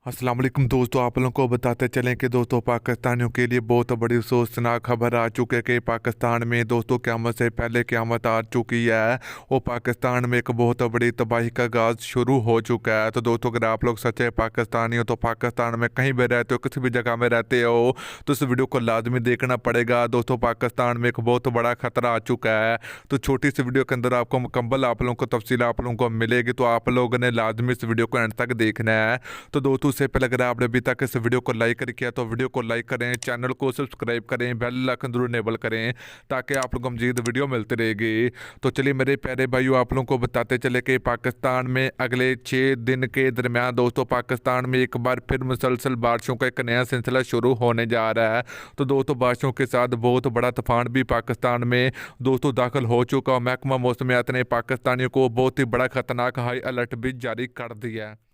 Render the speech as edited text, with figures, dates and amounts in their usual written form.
अस्सलाम वालेकुम दोस्तों, आप लोगों को बताते चलें कि दोस्तों पाकिस्तानियों के लिए बहुत बड़ी अफसोसनाक खबर आ चुकी है कि पाकिस्तान में दोस्तों क़यामत से पहले क़यामत आ चुकी है। वो पाकिस्तान में एक बहुत बड़ी तबाही का आगाज़ शुरू हो चुका है। तो दोस्तों अगर आप लोग सच्चे पाकिस्तानी हो तो पाकिस्तान में कहीं भी रहते हो, किसी भी जगह में रहते हो, तो इस वीडियो को लाजमी देखना पड़ेगा। दोस्तों पाकिस्तान में एक बहुत बड़ा ख़तरा आ चुका है। तो छोटी सी वीडियो के अंदर आपको मुकम्मल आप लोगों को तफसील आप लोगों को मिलेगी, तो आप लोगों ने लाजमी इस वीडियो को एंड तक देखना है। तो दोस्तों उससे पहले अगर आपने अभी तक इस वीडियो को लाइक कर किया तो वीडियो को लाइक करें, चैनल को सब्सक्राइब करें, बेल आइकन जरूर इनेबल करें ताकि आप लोगों को मजीद वीडियो मिलती रहेगी। तो चलिए मेरे प्यारे भाइयों, आप लोगों को बताते चले कि पाकिस्तान में अगले 6 दिन के दरमियान दोस्तों पाकिस्तान में एक बार फिर मुसलसल बारिशों का एक नया सिलसिला शुरू होने जा रहा है। तो दोस्तों बारिशों के साथ बहुत बड़ा तूफान भी पाकिस्तान में दोस्तों दाखिल हो चुका और महकमा मौसमियात ने पाकिस्तानियों को बहुत ही बड़ा खतरनाक हाई अलर्ट भी जारी कर दिया है।